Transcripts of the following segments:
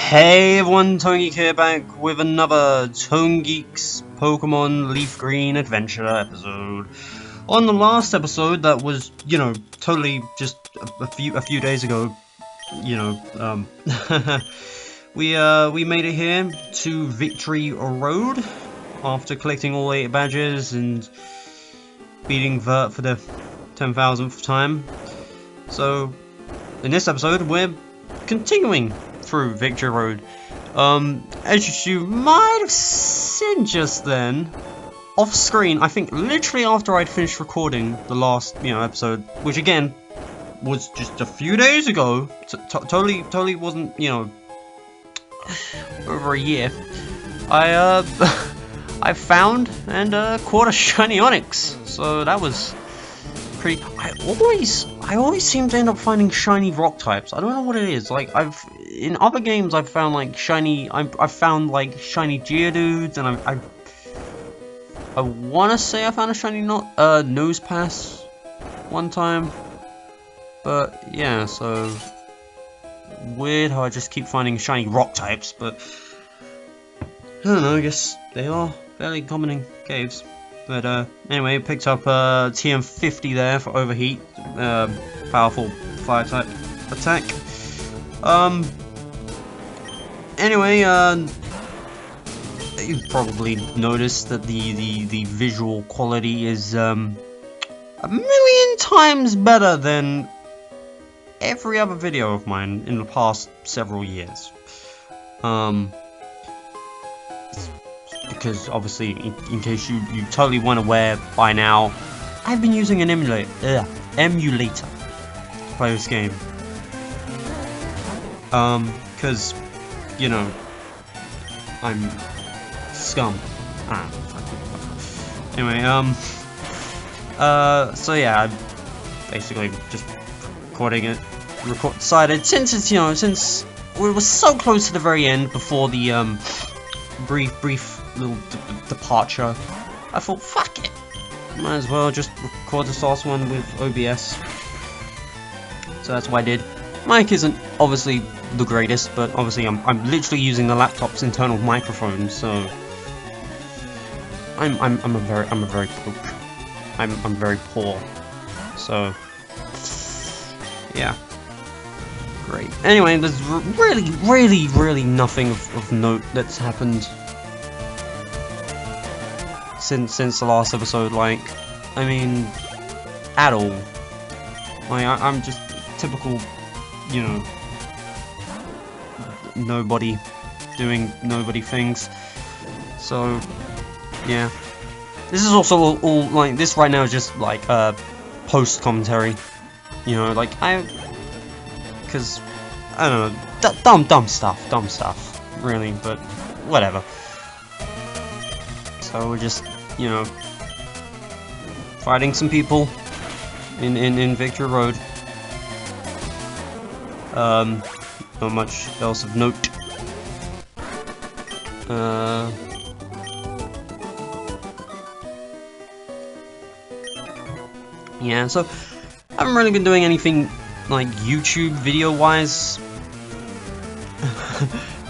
Hey everyone, ToneGeek here, back with another ToneGeek's Pokémon LeafGreen adventure episode. On the last episode, that was, totally just a few days ago, we made it here to Victory Road after collecting all 8 badges and beating Vert for the 10,000th time. So, in this episode, we're continuing through Victory Road. As you might have seen just then, off screen, I think literally after I'd finished recording the last, episode, which again was just a few days ago, totally wasn't, over a year. I found and caught a shiny Onyx, so that was pretty. I always seem to end up finding shiny rock types. I don't know what it is. Like in other games I've found like shiny. I've found like shiny Geodudes, and I want to say I found a shiny Nose Pass one time. But yeah, so weird how I just keep finding shiny rock types. But I don't know. I guess they are fairly common in caves. But anyway, picked up TM50 there for overheat, powerful fire type attack. Anyway, you've probably noticed that the visual quality is a million times better than every other video of mine in the past several years. Because obviously, in case you totally weren't aware by now, I've been using an emulator to play this game. Because, I'm scum. Anyway, so yeah, I basically just decided, since it's, since we were so close to the very end before the, brief little departure, I thought, fuck it, might as well just record this last one with OBS. So that's what I did. Mic isn't obviously the greatest, but obviously I'm literally using the laptop's internal microphone, so I'm very poor. So yeah, great. Anyway, there's really nothing of note that's happened since the last episode, like, I mean, at all. Like, I'm just typical, nobody doing nobody things. So, yeah. This is also all like, this right now is just like post commentary, like because I don't know, dumb stuff, really, but whatever. So we're just, fighting some people in Victory Road. Not much else of note. Yeah, so I haven't really been doing anything like YouTube video wise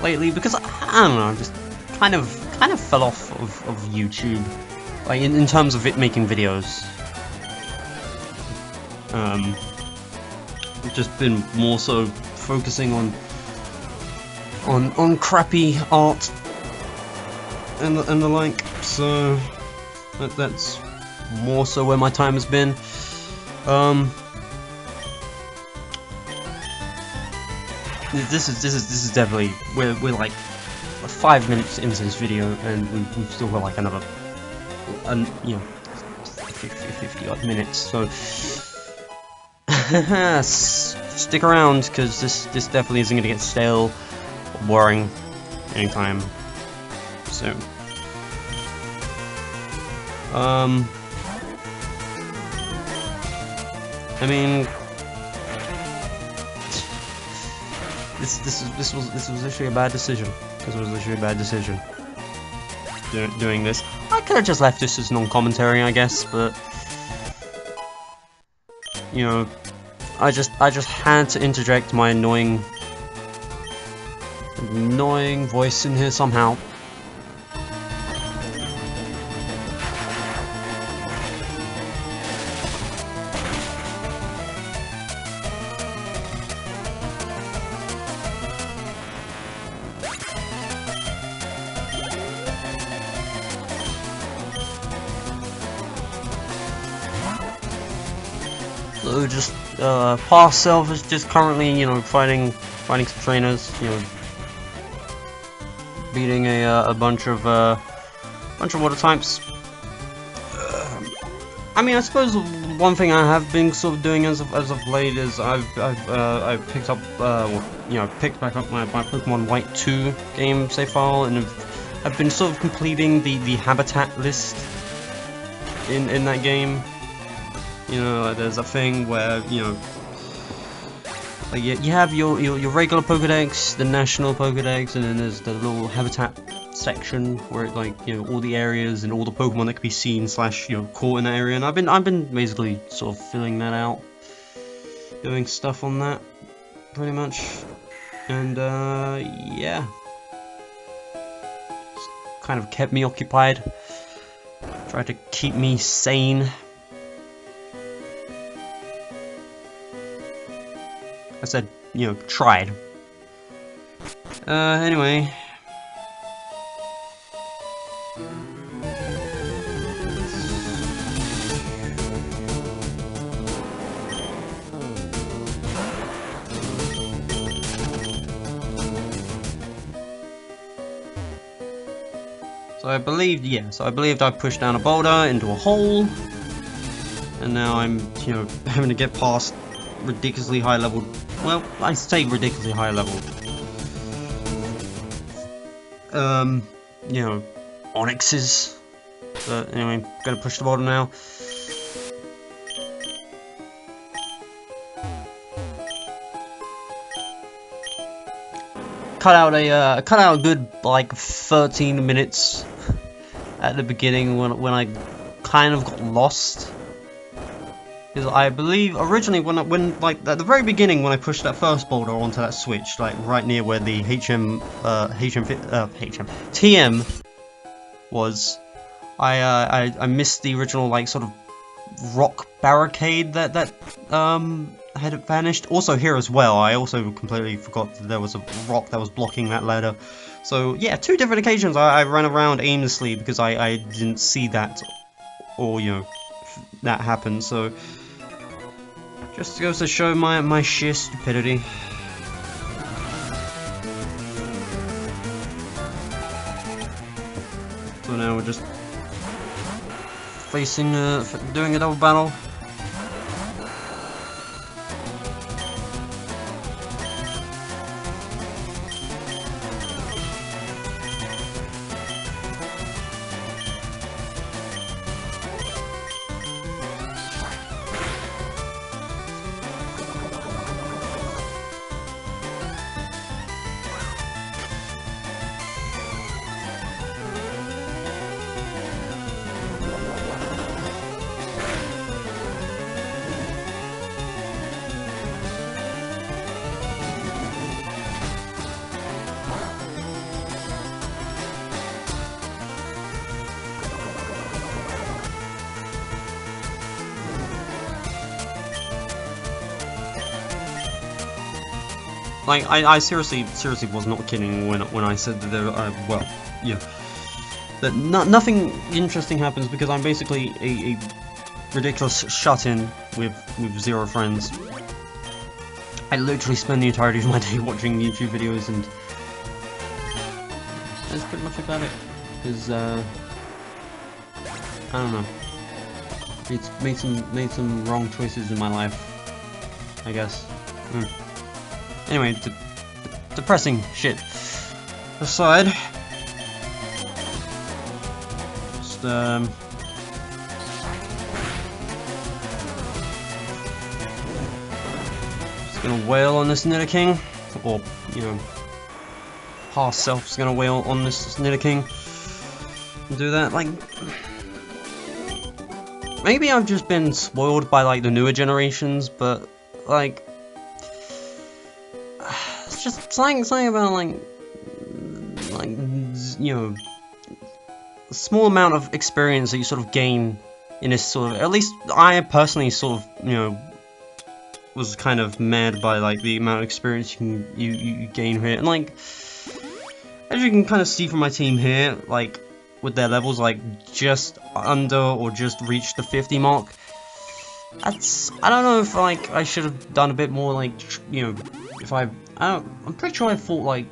lately, because I don't know, just kind of fell off of YouTube, like in terms of making videos. I've just been more so focusing on crappy art and the like, so that's more so where my time has been. This is definitely, we're like 5 minutes into this video, and we've still got like another 50 odd minutes, so stick around, because this definitely isn't gonna get stale or boring anytime soon. I mean, this was literally a bad decision. Doing this. I could have just left this as non-commentary, I guess, but I just had to interject my annoying annoying voice in here somehow. So just past self is just currently, you know, fighting some trainers, you know, beating a bunch of water types. I mean, I suppose one thing I have been sort of doing as of late is I've picked up you know, picked back up my Pokemon White 2 game save file, and I've been sort of completing the habitat list in that game. You know, there's a thing where, you know, like you have your regular Pokedex, the national Pokedex, and then there's the little habitat section where it, like, you know, all the areas and all the Pokemon that can be seen / you know, caught in that area. And I've been basically sort of filling that out, doing stuff on that pretty much, and yeah, it's kind of kept me occupied, tried to keep me sane. I said, you know, tried. Anyway. So I believed I pushed down a boulder into a hole, and now I'm, you know, having to get past ridiculously high level. Well, I say ridiculously high level. You know, Onyxes. But anyway, gonna push the boulder now. Cut out a good like 13 minutes at the beginning when I kind of got lost. Because I believe originally when like at the very beginning when I pushed that first boulder onto that switch, like right near where the TM was, I missed the original like sort of rock barricade that had vanished. Also here as well, I also completely forgot that there was a rock that was blocking that ladder. So yeah, 2 different occasions I ran around aimlessly because I didn't see that, or you know, that happened. So just goes to show my sheer stupidity. So now we're just facing, doing a double battle. Like, I seriously was not kidding when I said that there, well, yeah, that nothing interesting happens because I'm basically a ridiculous shut-in with 0 friends. I literally spend the entirety of my day watching YouTube videos, and that's pretty much about it. Because I don't know, it's made some wrong choices in my life, I guess. Anyway, depressing shit aside, just gonna wail on this Nidoking, or you know, past self's gonna wail on this Nidoking and do that. Like, maybe I've just been spoiled by like the newer generations, but like, just something about like you know, a small amount of experience that you sort of gain in this sort of, at least I personally sort of, you know, was kind of mad by like the amount of experience you gain here, and like as you can kind of see from my team here, like with their levels like just under or just reached the 50 mark. That's, I don't know if like I should have done a bit more, like, you know, if I'm pretty sure I fought like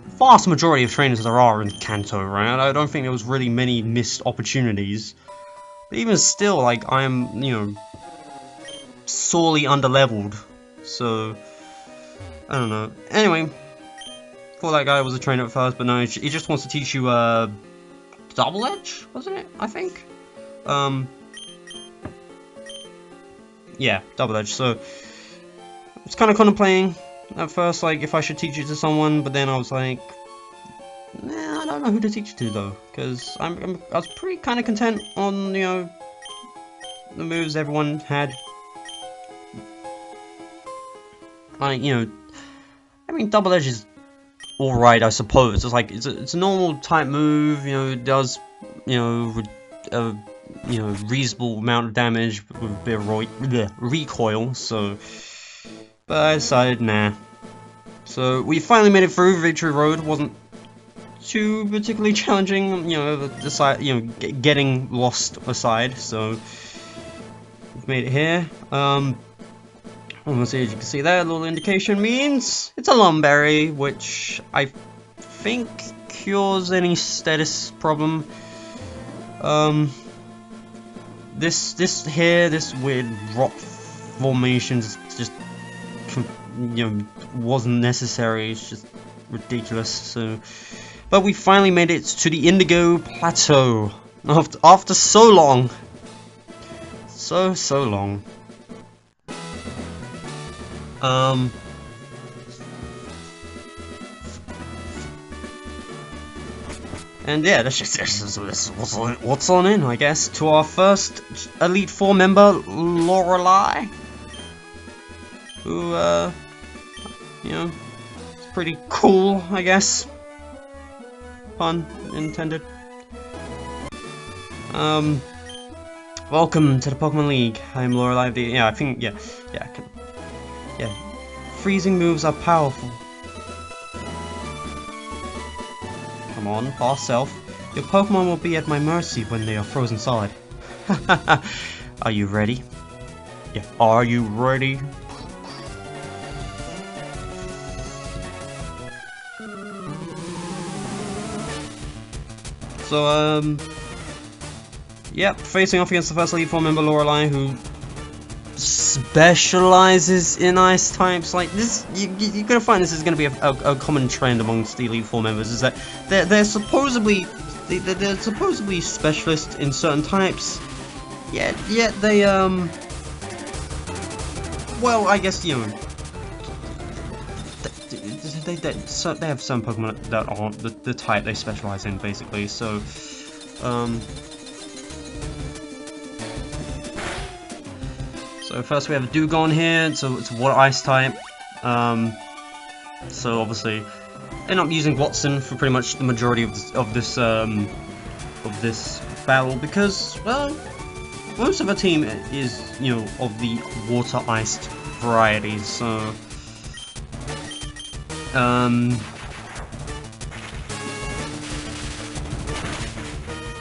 vast majority of trainers there are in Kanto, right? I don't think there was really many missed opportunities. But even still, like, I'm, you know, sorely underleveled. So, I don't know. Anyway, thought that guy was a trainer at first, but no, he just wants to teach you, Double Edge, wasn't it? I think? Yeah, Double Edge. So, I was kind of contemplating at first, like, if I should teach it to someone, but then I was like, nah, I don't know who to teach it to, though, because I was pretty kind of content on, you know, the moves everyone had. Like, you know, I mean, Double Edge is alright, I suppose. It's like, it's a normal type move, you know, it does, you know, reasonable amount of damage with a bit of recoil, so, but I decided, nah. So, we finally made it through. Victory Road wasn't too particularly challenging, you know, getting lost aside, so, we've made it here. Obviously, as you can see there, a little indication means it's a Lumberry, which I think cures any status problem. This weird rock formation just, you know, wasn't necessary. It's just ridiculous. So, but we finally made it to the Indigo Plateau after so long, so long. And yeah, that's what's on in, I guess, to our first Elite Four member, Lorelei, who, you know, it's pretty cool, I guess. Pun intended. Welcome to the Pokemon League. I'm Lorelei. Yeah, I think, yeah. Freezing moves are powerful. Come on, past self. Your Pokemon will be at my mercy when they are frozen solid. Are you ready? Yeah, are you ready? So, yep, facing off against the first Elite Four member, Lorelei, who specializes in ice types. Like this, you're gonna find this is gonna be a common trend amongst the Elite Four members, is that they're supposedly specialists in certain types, yet they well, I guess, you know, they have some Pokemon that aren't the type they specialize in, basically. So so first we have a Dewgong here, so it's a water ice type. So obviously, end up using Watson for pretty much the majority of this battle, because, well, most of our team is, you know, of the water iced variety. So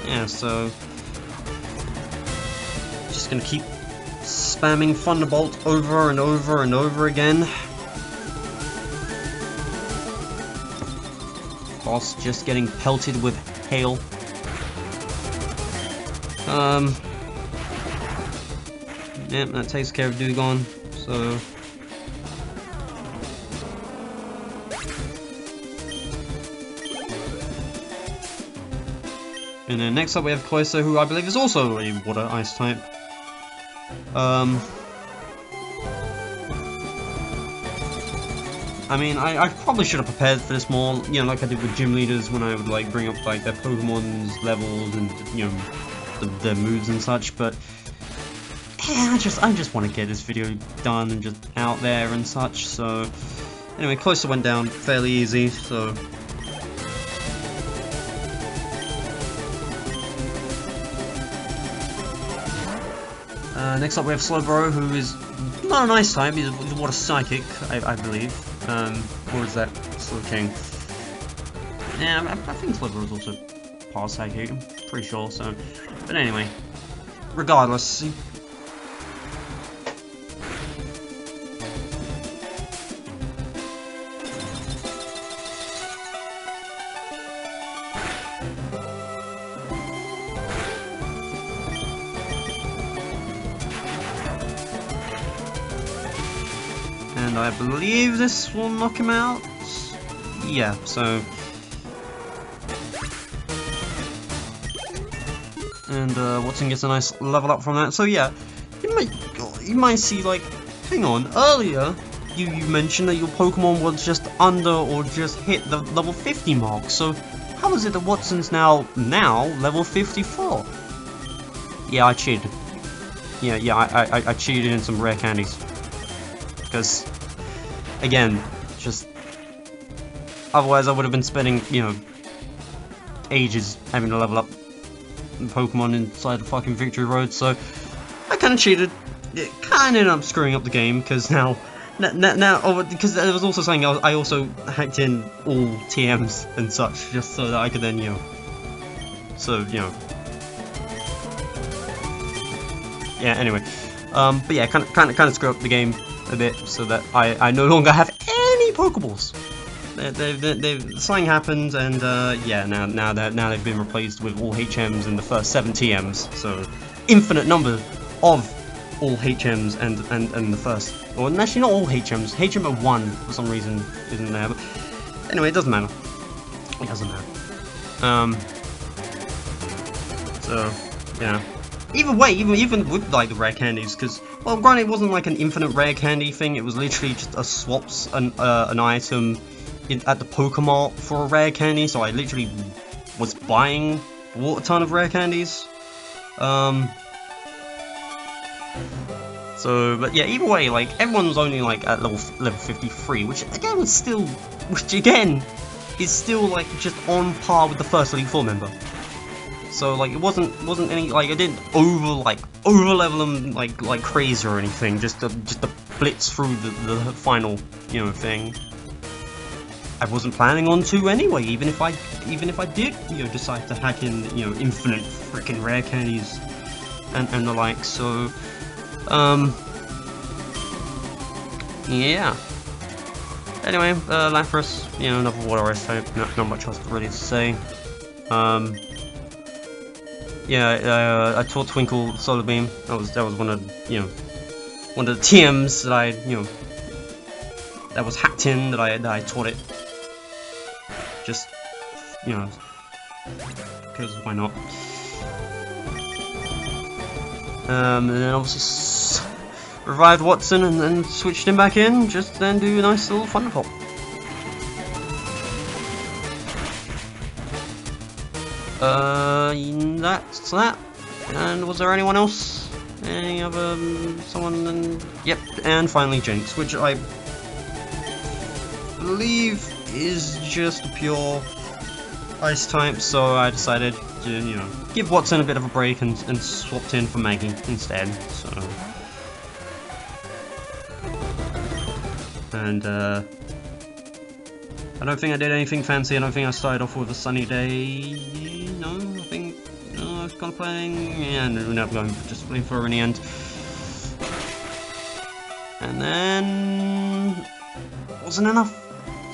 yeah, so just gonna keep spamming Thunderbolt over and over and over again. Boss just getting pelted with hail. Yep, that takes care of Dewgong. So and then next up we have Cloyster, who I believe is also a water ice type. I mean, I probably should have prepared for this more, you know, like I did with gym leaders when I would like bring up like their Pokemon's levels and, you know, their moves and such. But yeah, I just want to get this video done and just out there and such. So anyway, Cloyster went down fairly easy. So Next up we have Slowbro, who is not a nice type, he's a water psychic, I believe. Or is that Slow King? Yeah, I think Slowbro is also part psychic, I'm pretty sure, so. But anyway, regardless. And I believe this will knock him out. Yeah, so. And Watson gets a nice level up from that. So yeah, you might see like, hang on, earlier you mentioned that your Pokemon was just under or just hit the level 50 mark. So how is it that Watson's now level 54? Yeah, I cheated. Yeah, I cheated in some rare candies. Because, again, just otherwise I would have been spending, you know, ages having to level up Pokemon inside the fucking Victory Road, so I kind of cheated. It kind of ended up screwing up the game, because now, because I was also saying I also hacked in all TMs and such, just so that I could then, you know, yeah, anyway, but yeah, kind of screw up the game a bit, so that I no longer have any Pokeballs. Something happened, and yeah, now they've been replaced with all HMs in the first 7 TMs, so infinite number of all HMs and the first, or actually not all HMs. HM 1 for some reason isn't there, but anyway, it doesn't matter. It doesn't matter. So yeah. Either way, even with like the rare candies, because well, granted, it wasn't like an infinite rare candy thing. It was literally just a swaps an item at the Pokemon for a rare candy. So I literally was buying a water ton of rare candies. So, but yeah, either way, like everyone was only like at level 53, which again is still like just on par with the first Elite Four member. So like it wasn't any, like I didn't over level them like crazy or anything, just to blitz through the final, you know, thing. I wasn't planning on to anyway, even if I did, you know, decide to hack in, you know, infinite freaking rare candies and the like. So yeah. Anyway, Lapras, you know, another water ice type, not much else really to say. Yeah, I taught Twinkle Solar Beam. That was one of the TMs that I, you know, that was hacked in, that I taught it. Just, you know, because why not? And then obviously revived Watson and then switched him back in, just to then do a nice little Thunder Pop. That's that. And was there anyone else? Any other someone? Yep. And finally Jinx, which I believe is just a pure ice type. So I decided to, you know, give Watson a bit of a break and swapped in for Maggie instead. So and I don't think I did anything fancy. I don't think I started off with a sunny day. No, I think I was kind of playing, and we're now going just playing for her in the end. And then wasn't enough.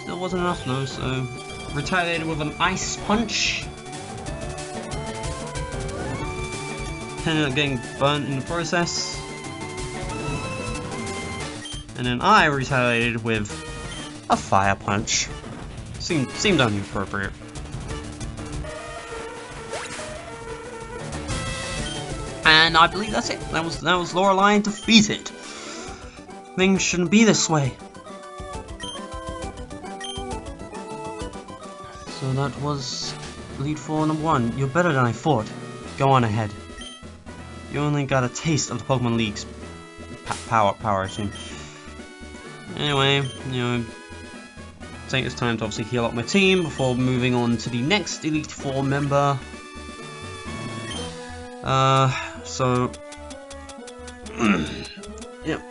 Still wasn't enough though. So retaliated with an ice punch. Ended up getting burnt in the process. And then I retaliated with a fire punch. Seemed only appropriate. And I believe that's it. That was Lorelei defeated. Things shouldn't be this way. So that was Elite Four number 1. You're better than I thought. Go on ahead. You only got a taste of the Pokemon League's power, I assume. Anyway, you know, take this time to obviously heal up my team before moving on to the next Elite Four member. So Yep.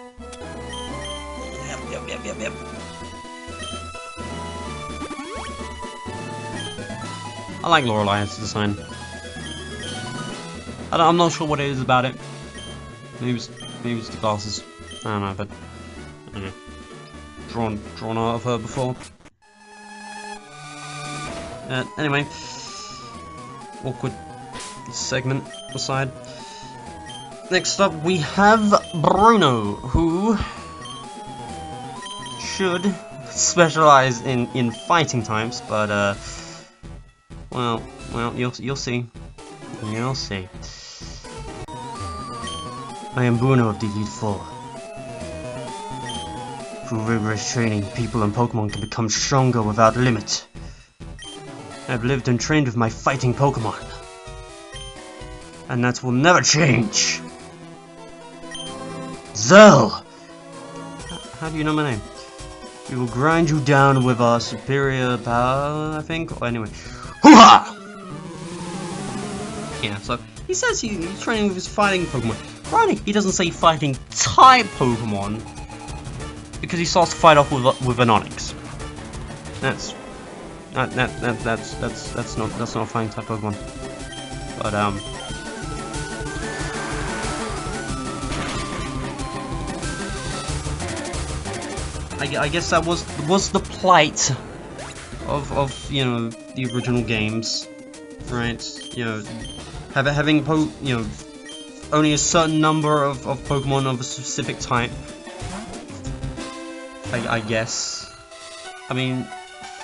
Yep. I like Lorelei as a design. I'm not sure what it is about it. Maybe it's the glasses. I don't know, but okay. Drawn out of her before. Anyway, awkward segment aside. Next up, we have Bruno, who should specialize in fighting types, but well, you'll see. You'll see. I am Bruno of the Elite Four. Through rigorous training, people and Pokémon can become stronger without limit. I've lived and trained with my fighting Pokémon, and that will never change. Zell! How do you know my name? We will grind you down with our superior power, I think? Or anyway. Hoo-ha! Yeah, so he says he's training with his fighting Pokemon. Granted, he doesn't say fighting type Pokemon because he starts to fight off with an Onix. That's not a fighting type Pokemon. But I guess that was the plight of you know, the original games, right? You know, having only a certain number of Pokemon of a specific type. I guess. I mean,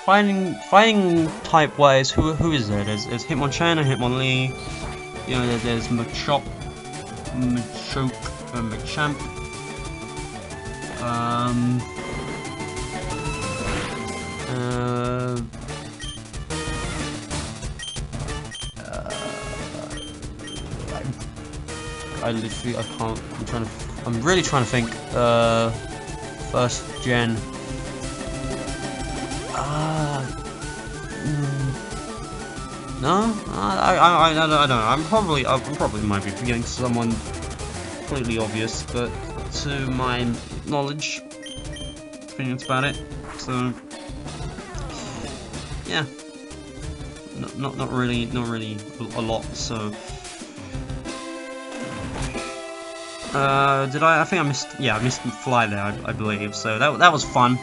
fighting type wise, who is there? There's Hitmonchan and Hitmonlee. You know, there's Machop, Machoke, and Machamp. I'm really trying to think. First gen. No, I don't know. I'm probably might be forgetting someone completely obvious, but to my knowledge, I think that's about it. So yeah, not really a lot. So did I think I missed? Yeah, I missed Fly there, I believe. So that was fun.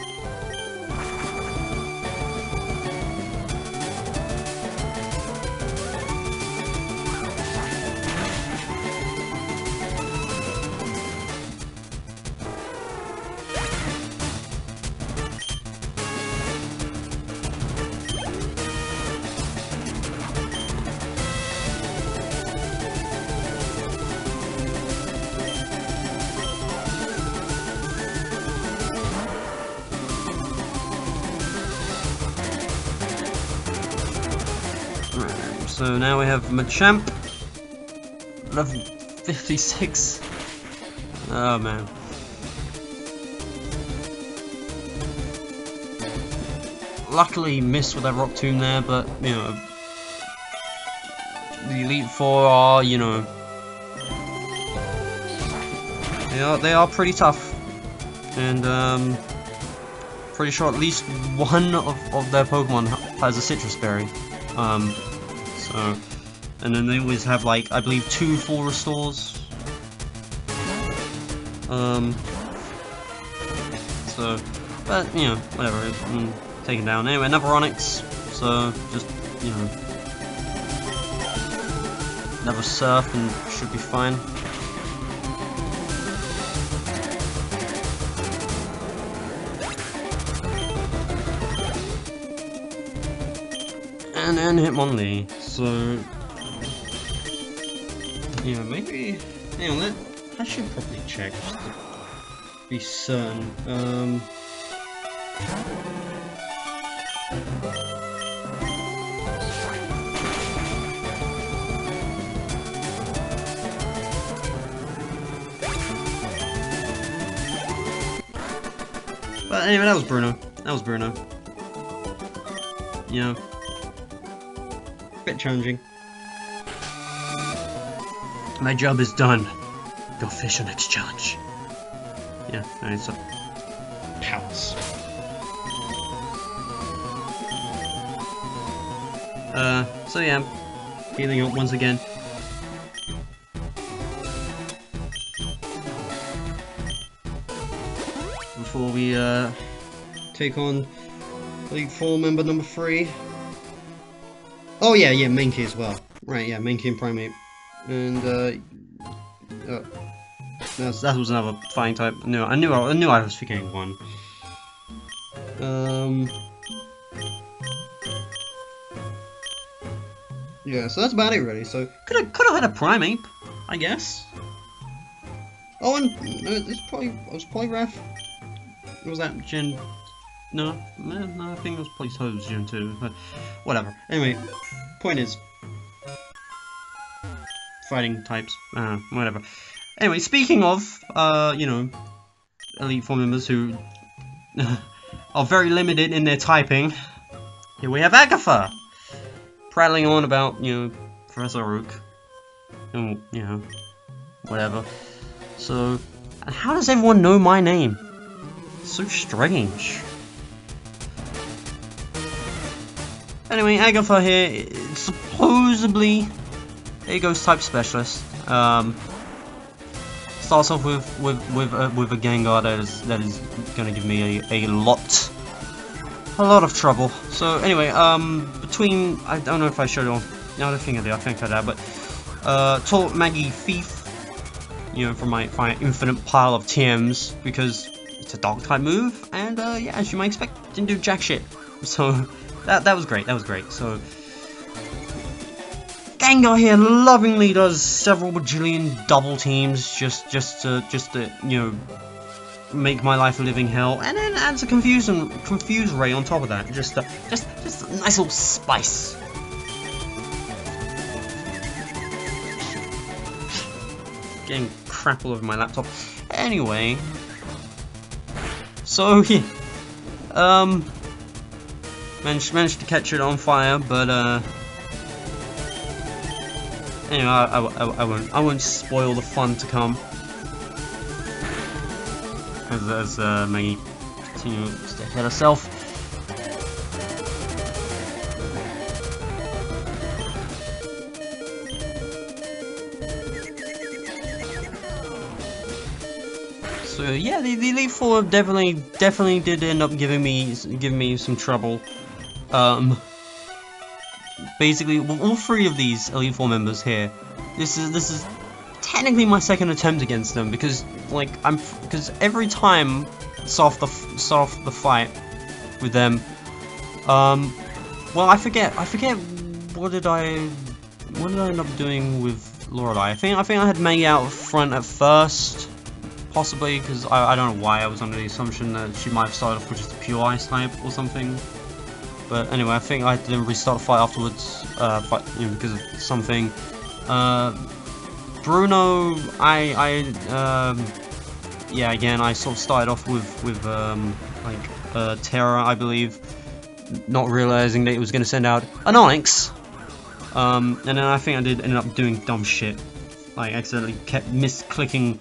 So now we have Machamp, level 56. Oh man. Luckily missed with that Rock Tomb there, but you know, the Elite Four are, you know, they are pretty tough, and pretty sure at least one of their Pokemon has a Citrus Berry. So, and then they always have, like, I believe 2 full restores. So, but you know, whatever. Taken down anyway. Another Onix. So just, you know, another Surf and should be fine. And Hitmonlee. So, yeah, maybe. Hang on, I should probably check just to be certain. But anyway, that was Bruno. You know, bit challenging. My job is done. Go face your next challenge. Yeah, alright, so powers. So yeah, healing up once again. Before we take on League 4 member number 3. Oh yeah, main key as well. Right, yeah, main key and primate. And that was another fighting type. I knew I was forgetting one. Yeah, so that's about it really. So could have had a primate, I guess. Oh, and it's probably Ref. Was that Gen? No, I think it was probably Gen 2. But whatever. Anyway, point is, fighting types. Whatever. Anyway, speaking of, you know, Elite 4 members who are very limited in their typing, here we have Agatha, prattling on about, you know, Professor Rook, and, you know, whatever. So, and how does everyone know my name? It's so strange. Anyway, Agatha here, supposedly a ghost type specialist. Starts off with a Gengar that is gonna give me a lot of trouble. So anyway, between, I don't know if I showed it on. No, I don't think I did. I think I did, but taught Maggie Thief, you know, from my infinite pile of TMs, because it's a Dark type move, and yeah, as you might expect, didn't do jack shit. So that was great. That was great. So Gengar here lovingly does several bajillion double teams just to you know, make my life a living hell, and then adds a confuse ray on top of that. Just a nice little spice. Getting crap all over my laptop. Anyway, so yeah, managed to catch it on fire, but anyway, I won't spoil the fun to come as Maggie continues to hit herself. So yeah, the Elite 4 definitely did end up giving me some trouble. Basically, all three of these Elite 4 members here, this is technically my second attempt against them, because like because every time start off the fight with them, well, I forget what did I end up doing with Lorelei. I think I had Maggie out front at first, possibly because I don't know why I was under the assumption that she might have started off with just a pure ice type or something. But anyway, I think I had to restart the fight afterwards, you know, because of something. Bruno, yeah, again, I sort of started off with like Terra, I believe, not realizing that it was going to send out an Onyx. And then I think I ended up doing dumb shit, like accidentally kept misclicking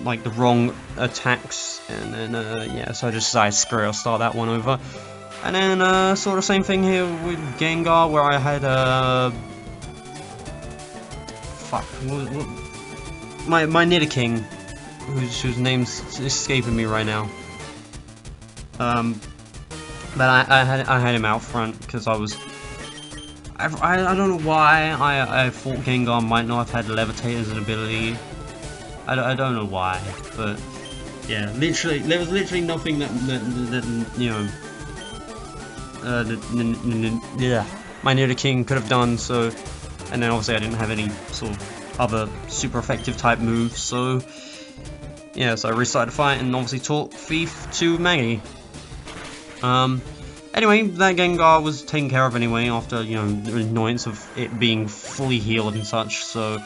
like the wrong attacks, and then yeah, so I just decided, screw it, I'll start that one over. And then sort of same thing here with Gengar, where I had fuck, my Nidoking, whose name's escaping me right now. But I had him out front because I don't know why I thought Gengar might not have had Levitate as an ability. I don't know why, but yeah, literally there was literally nothing that you know. Yeah, my Nidoking could have done so, and then obviously I didn't have any sort of other super effective type moves, so yeah, so I restarted the fight and obviously taught Thief to Maggie. Anyway, that Gengar was taken care of anyway after, you know, the annoyance of it being fully healed and such. So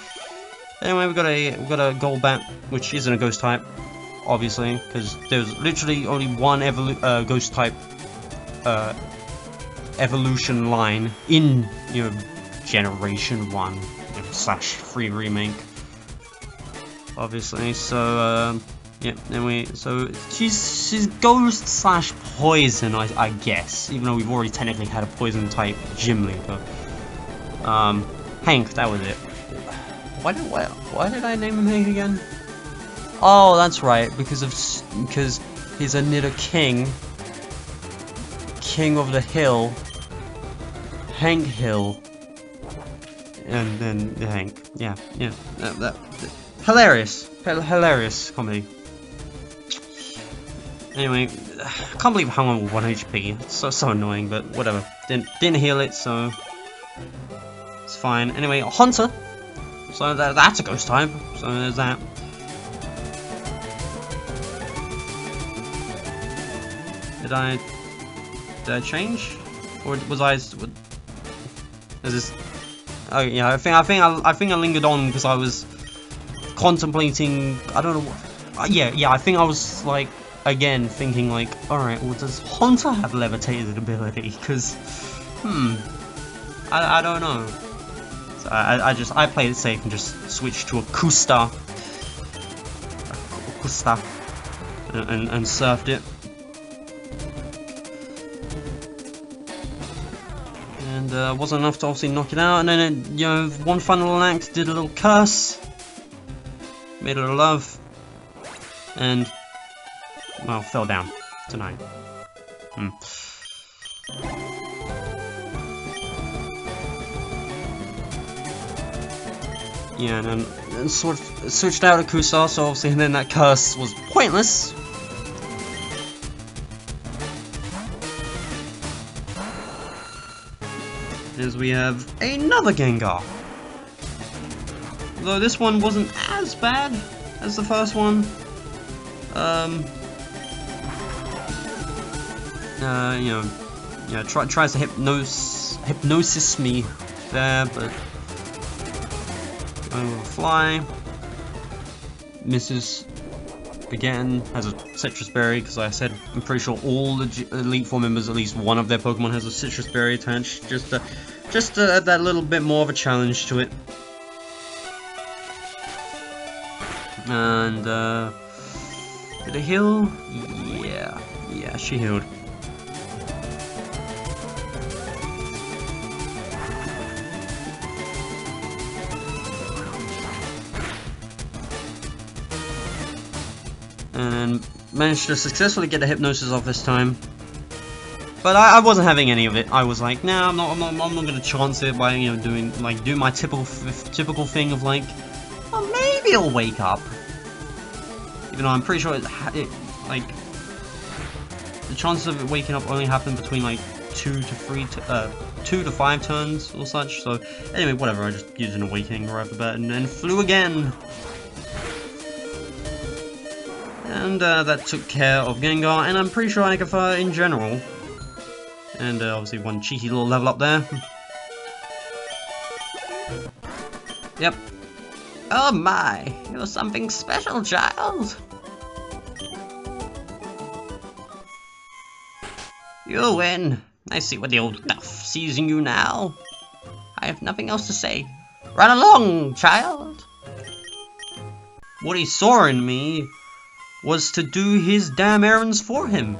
anyway, we got a Golbat, which isn't a ghost type, obviously, because there's literally only one ghost type evolution line in, you know, Generation 1 / 3 remake. obviously. So yeah. Anyway, so she's ghost slash poison, I guess. Even though we've already technically had a poison type gym leader. Hank, that was it. Why did I name him Hank again? Oh, that's right, because he's a Nitter King of the Hill, Hank Hill, and then Hank. Yeah, that hilarious comedy. Anyway, I can't believe I hung on with 1 HP. It's so annoying, but whatever. Didn't heal it, so it's fine. Anyway, Hunter. So that's a ghost type. So there's that. Did I change, or was I? Is this? Oh yeah, I think I lingered on because I was contemplating. I don't know. Yeah. I think I was like again thinking like, all right, well, does Hunter have levitated ability? Because I don't know. So I played it safe and just switched to Akusta and surfed it. And wasn't enough to obviously knock it out, and then it, you know, one final act, did a little curse, made a little love, and well, fell down to 9. Yeah, and then sort of switched out of Kusa, so obviously then that curse was pointless. As we have another Gengar. Though this one wasn't as bad as the first one. You know, yeah, tries to hypnosis me there, but going with a fly. Misses again, has a citrus berry, because like I said, I'm pretty sure all the Elite Four members, at least one of their Pokemon has a citrus berry attached, just to add that little bit more of a challenge to it. And did it heal? Yeah, she healed. And managed to successfully get the hypnosis off this time. But I wasn't having any of it. I was like, nah, I'm not gonna chance it by, you know, do my typical thing of like, oh, maybe it'll wake up. Even though I'm pretty sure it like the chances of it waking up only happen between like 2 to 5 turns or such. So anyway, whatever. I just used an awakening right off the bat and then flew again. And that took care of Gengar, and I'm pretty sure Agatha in general. And obviously one cheeky little level up there. Yep. Oh my, you're something special, child. You win. I see what the old duff sees in you now. I have nothing else to say. Run along, child. What he saw in me was to do his damn errands for him.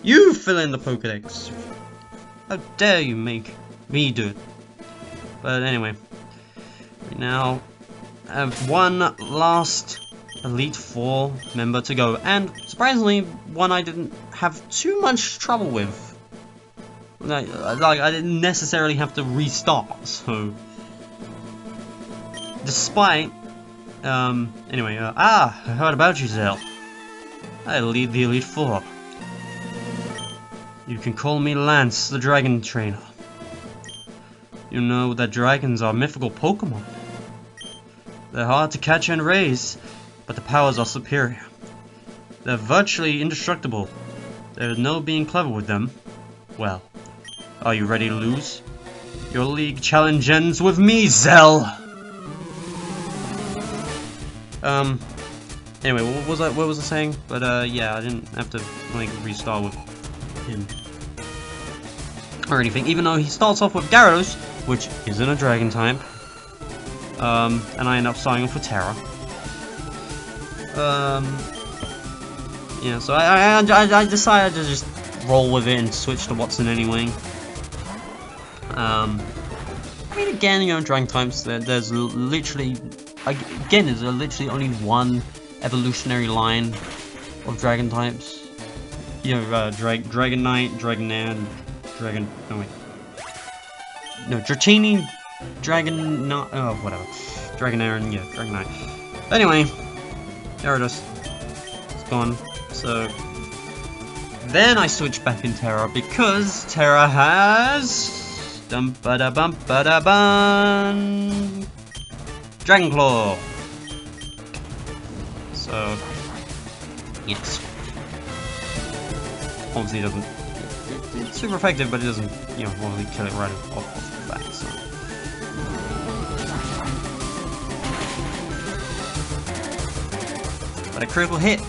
You fill in the Pokedex. How dare you make me do it? But anyway, we now have one last Elite Four member to go, and surprisingly, one I didn't have too much trouble with. Like I didn't necessarily have to restart, so despite anyway, I heard about you, Zell. I lead the Elite Four. You can call me Lance, the Dragon Trainer. You know that dragons are mythical Pokemon. They're hard to catch and raise, but the powers are superior. They're virtually indestructible. There's no being clever with them. Well, are you ready to lose? Your league challenge ends with me, Zell! Anyway, what was I saying? But yeah, I didn't have to like restart with him or anything, even though he starts off with Gyarados, which isn't a dragon type. And I end up starting off with Terra. Yeah, so I decided to just roll with it and switch to Watson anyway. I mean, again, you know, Dragon types, there's literally, again, there's literally only one evolutionary line of Dragon types. You know, Dragonite, Dragonair, no wait. No, Dratini, oh, whatever. Dragonair and, yeah, Dragonite. Anyway, there it is. It's gone. So, then I switched back in Terra because Terra has... Dum ba da bum ba da bum. Dragon Claw. So, yes. Obviously, it doesn't. It's super effective, but it doesn't, you know, obviously kill it right off the bat. So. But a critical hit,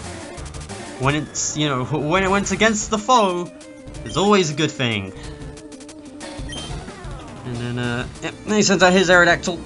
when it's, you know, when it's against the foe, is always a good thing. And then, yep, then he sends out his Aerodactyl.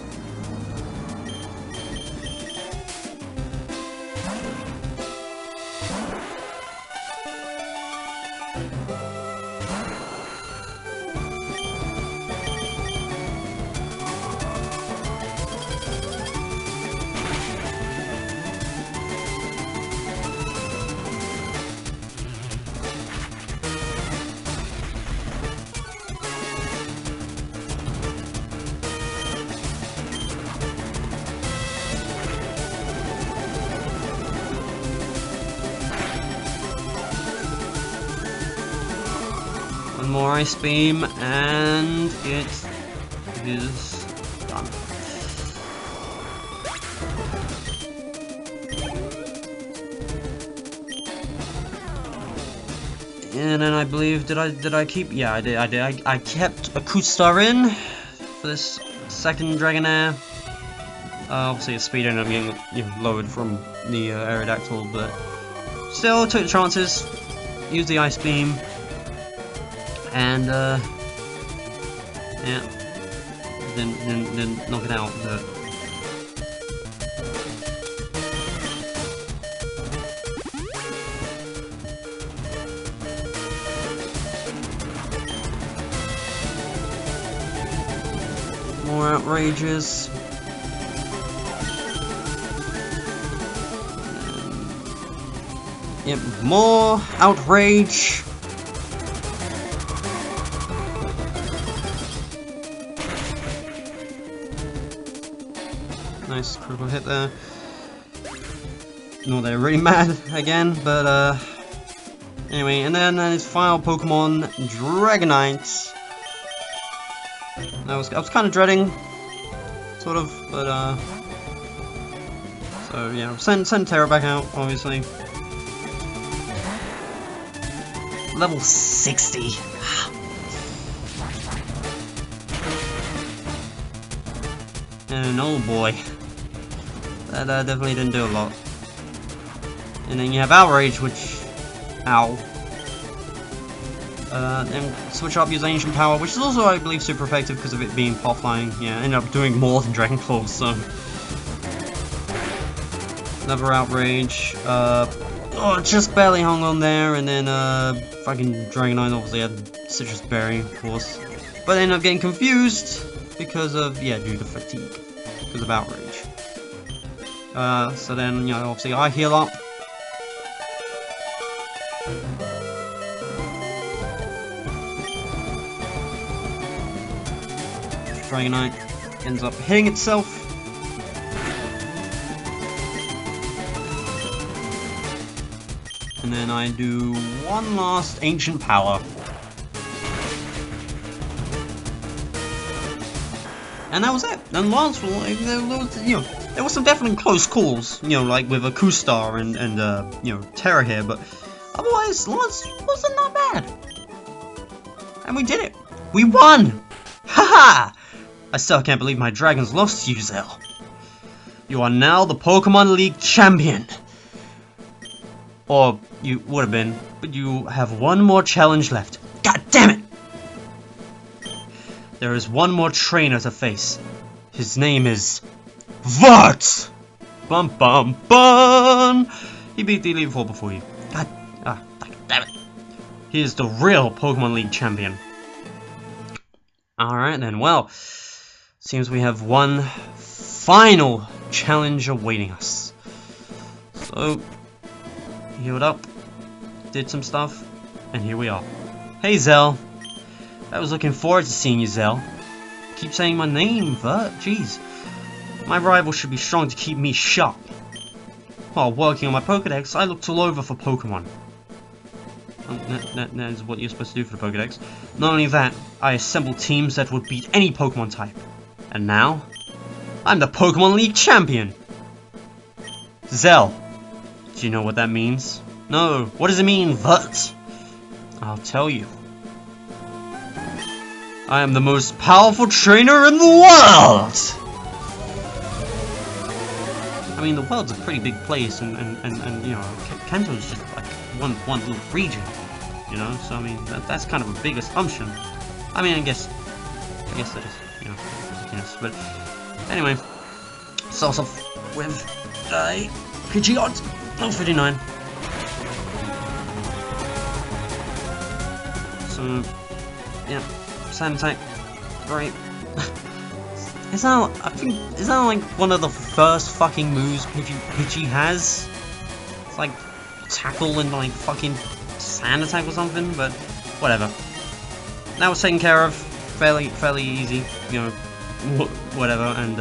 One more Ice Beam, and it is done. And then I believe, did I keep? Yeah, I did. I kept a Koostar in for this second Dragonair. Obviously, his speed ended up getting, you know, lowered from the Aerodactyl, but still took the chances. Used the Ice Beam. And yeah, didn't knock it out, but more outrageous. Yep, more outrage. Nice critical hit there. No, they're really mad again, but anyway, and then his final Pokemon, Dragonite. I was kind of dreading, sort of, but so yeah, send Terra back out, obviously. Level 60. And oh boy. That definitely didn't do a lot. And then you have Outrage, which... Ow. Then switch up, use Ancient Power, which is also, I believe, super effective because of it being pop flying. Yeah, ended up doing more than Dragon Claw, so... Another Outrage. Oh, just barely hung on there, and then, fucking Dragonite obviously had Citrus Berry, of course. But I ended up getting confused because of, yeah, due to fatigue. Because of Outrage. So then, you know, obviously I heal up. Dragonite ends up hitting itself. And then I do one last Ancient Power. And that was it. And Lance, like, there was, you know, there was some definitely close calls, you know, like with a Koostar and you know, Terra here, but otherwise, Lance wasn't that bad. And we did it. We won! Haha! I still can't believe my dragons lost to you, Zell. You are now the Pokemon League champion. Or you would have been, but you have one more challenge left. God damn it! There is one more trainer to face. His name is What? Bum bum bum! He beat the Elite Four before you. God, damn it. He is the real Pokemon League champion. Alright then, well, seems we have one final challenge awaiting us. So, healed up, did some stuff, and here we are. Hey Zell, I was looking forward to seeing you, Zell. Keep saying my name, Vert, jeez. My rival should be strong to keep me sharp. While working on my Pokédex, I looked all over for Pokemon. That is what you're supposed to do for the Pokédex. Not only that, I assembled teams that would beat any Pokemon type. And now, I'm the Pokemon League champion! Zell, do you know what that means? No, what does it mean, Vert? I'll tell you. I am the most powerful trainer in the world! I mean, the world's a pretty big place, and you know, Kanto's just like one little region, you know. So I mean, that's kind of a big assumption. I mean, I guess that is, you know, yes. But anyway, starts off with a Pidgeot, level 59. So yeah, sand attack, great. Is that like one of the first fucking moves Pidgey has? It's like tackle and like fucking sand attack or something, but whatever. That was taken care of, fairly easy, you know, whatever. And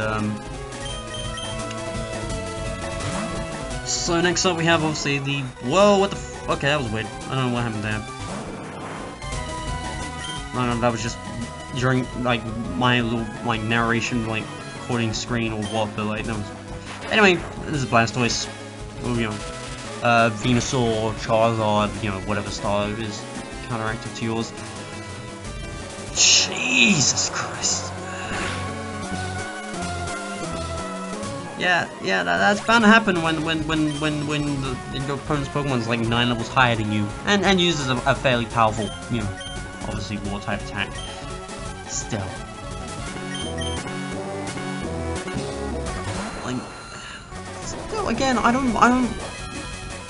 so next up we have obviously the what the okay, that was weird. I don't know what happened there. I don't know, that was just during like my little like narration like recording screen or what, but like that was anyway. This is Blastoise, or, you know, Venusaur, Charizard, you know, whatever style is counteractive to yours. Jesus Christ. Yeah, that's bound to happen when your opponent's Pokemon's like 9 levels higher than you and uses a fairly powerful, you know, obviously war type attack. Still, like, again, I don't,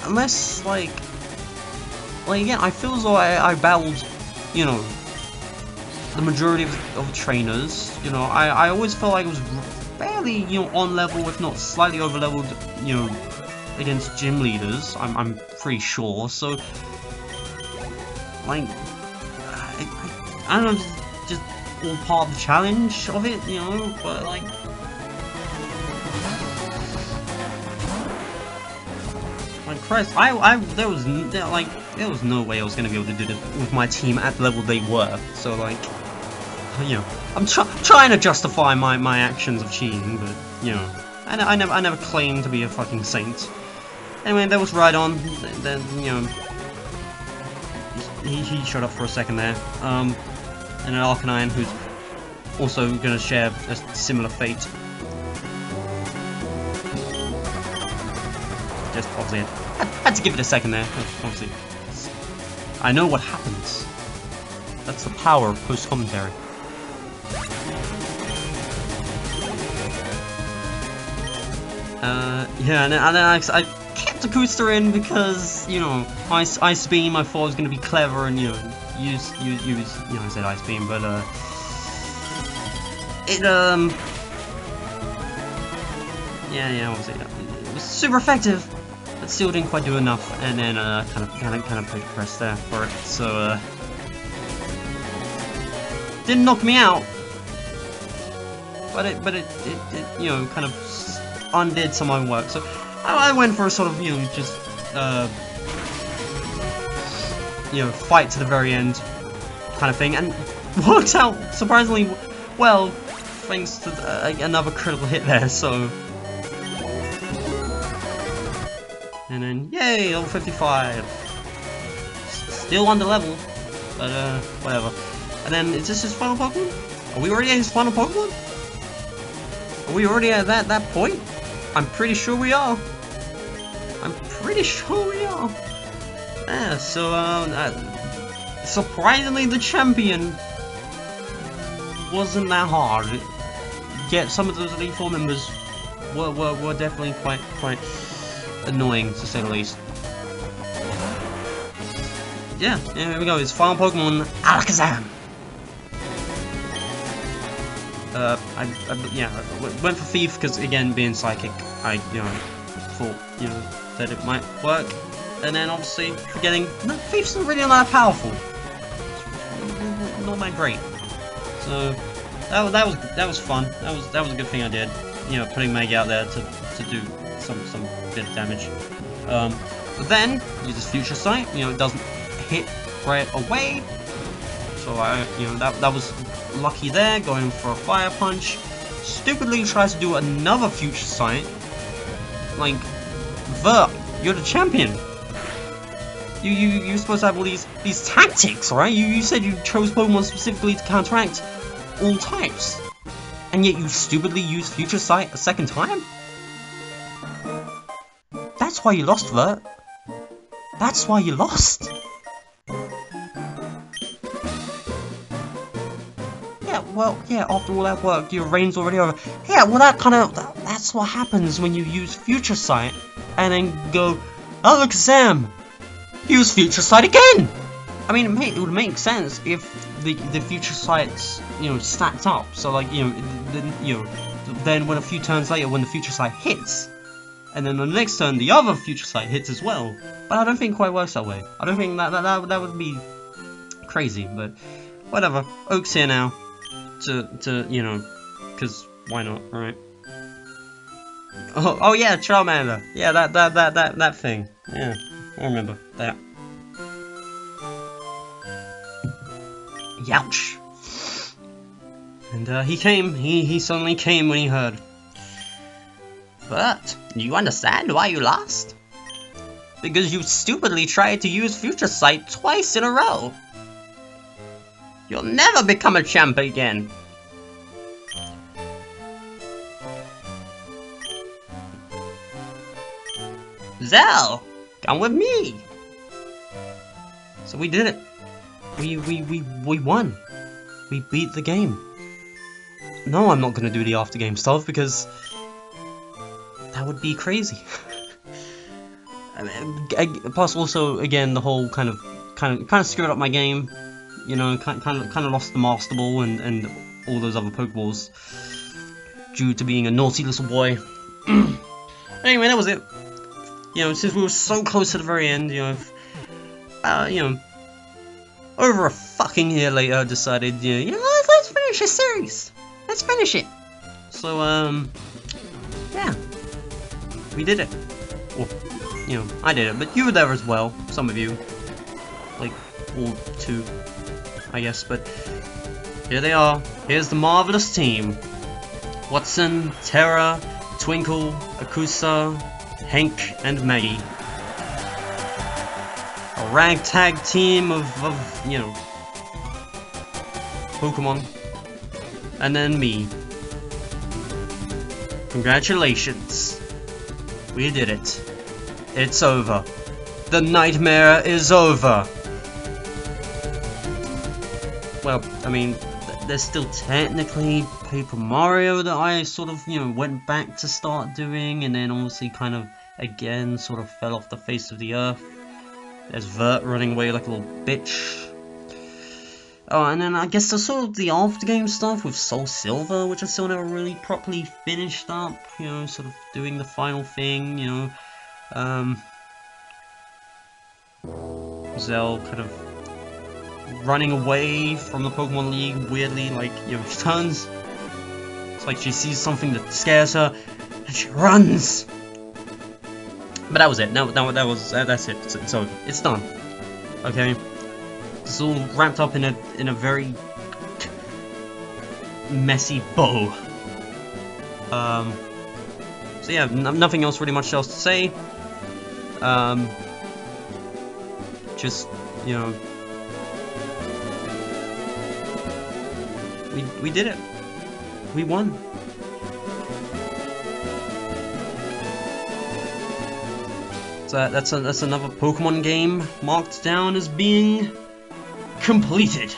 unless like again, I feel as though I battled, you know, the majority of trainers. You know, I always felt like it was fairly, you know, on level, if not slightly over leveled, you know, against gym leaders. I'm pretty sure. So, like, I don't know, just all part of the challenge of it, you know, but like, Christ, there was no way I was gonna be able to do this with my team at the level they were. So like, you know, I'm trying to justify my actions of cheating, but you know, I never claimed to be a fucking saint. Anyway, that was right on. Then you know, he showed up for a second there. And an Arcanine who's also going to share a similar fate. Just obviously, I had to give it a second there. Obviously, I know what happens. That's the power of post-commentary. Yeah, and then I kept the Cooster in because, you know, Ice Beam I thought was going to be clever and, you know, use, you know, I said Ice Beam, but, yeah, obviously, it was super effective, but still didn't quite do enough, and then, kind of put press there for it, so, didn't knock me out, but it you know, kind of undid some of my work, so I went for a sort of, you know, just, you know, fight to the very end kind of thing, and worked out surprisingly well, thanks to another critical hit there, so... And then, yay, level 55! Still under level, but whatever. And then, is this his final Pokemon? Are we already at his final Pokemon? Are we already at that point? I'm pretty sure we are. Yeah, so, surprisingly, the champion wasn't that hard. Yet some of those Elite Four members were definitely quite annoying, to say the least. Yeah, here we go. It's final Pokemon Alakazam. I went for Thief because, again, being psychic, I thought that it might work, and then obviously forgetting no, Thief's not really that powerful. It's not that great. So that was fun. That was a good thing I did. Putting Meg out there to do some bit of damage. But then uses Future Sight. It doesn't hit right away. So that was lucky there, going for a Fire Punch. Stupidly tries to do another Future Sight. Like, you're the champion. You're supposed to have all these tactics, right? You said you chose Pokemon specifically to counteract all types, and yet you stupidly used Future Sight a second time? That's why you lost, Vert. That's why you lost. Well, yeah, after all that work, your reign's already over. Yeah, well, that's what happens when you use Future Sight, and then go, Alakazam, use Future Sight again! I mean, it would make sense if the Future Sights, stacked up, so like, then when a few turns later, when the Future Sight hits, and then on the next turn, the other Future Sight hits as well. But I don't think it quite works that way. I don't think that would be crazy, but whatever. Oak's here now. Because why not, right? Oh yeah, Charmander. Yeah, that thing. Yeah, I remember that. Youch. And he suddenly came when he heard. But, do you understand why you lost? Because you stupidly tried to use Future Sight twice in a row. You'll never become a champ again. Zell, come with me. So we did it. We won. We beat the game. No, I'm not gonna do the after game stuff because that would be crazy. Plus, also, again, the whole kind of screwed up my game. Kind of lost the Master Ball and all those other Pokeballs due to being a naughty little boy. Anyway, that was it. Since we were so close to the very end, over a fucking year later, I decided, let's finish this series. Let's finish it. So, yeah, we did it. Well, I did it, but you were there as well. Some of you, like all two, I guess. But here they are. Here's the marvelous team: Watson, Terra, Twinkle, Akusa, Hank, and Maggie. A ragtag team of Pokemon. And then me. Congratulations. We did it. It's over. The nightmare is over. Well, I mean, there's still technically Paper Mario that I sort of, went back to start doing, and then obviously kind of, again, sort of fell off the face of the earth. There's Vert running away like a little bitch. Oh, and then I guess there's sort of the after-game stuff with Soul Silver, which I still never really properly finished up, sort of doing the final thing, Zell kind of running away from the Pokemon League weirdly, like, she turns, it's like she sees something that scares her, and she runs! But that was it, that's it, it's over, it's done, okay? It's all wrapped up in a very messy bow. So yeah, nothing else really much else to say. Just, we did it. We won. So that's another Pokemon game marked down as being completed.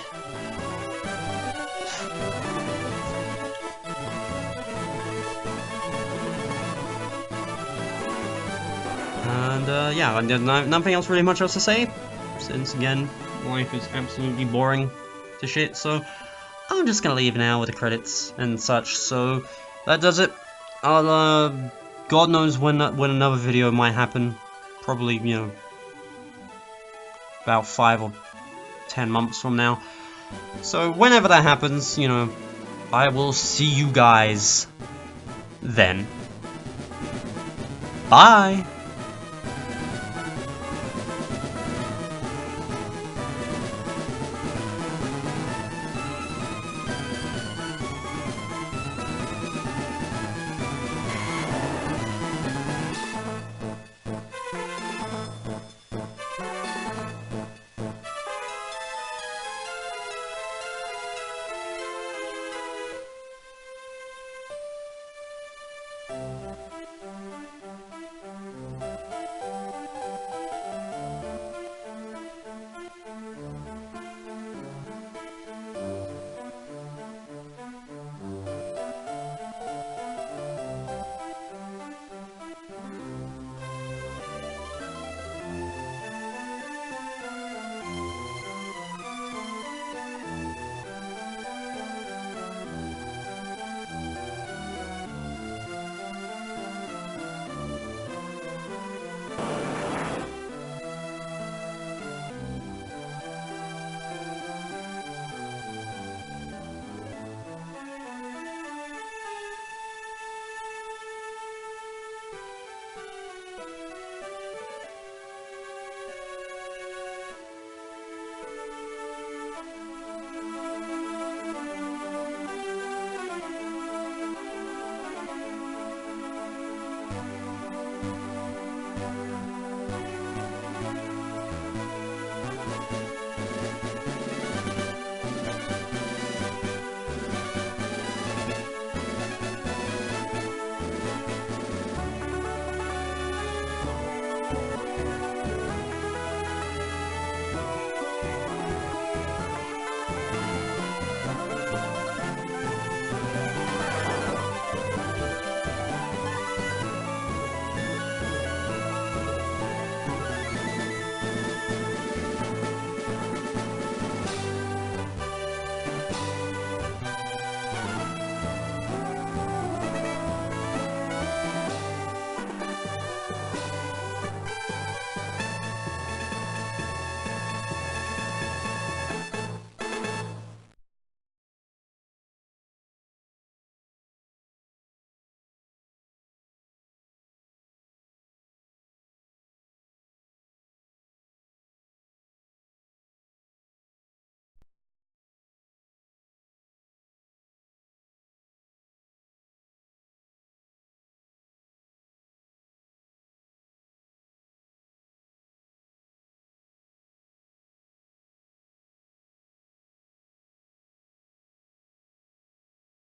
yeah, there's nothing else really much else to say, since again, life is absolutely boring to shit, so I'm just gonna leave now with the credits and such, so that does it. I'll, God knows when another video might happen, probably, you know, about 5 or 10 months from now. So whenever that happens, you know, I will see you guys then. Bye!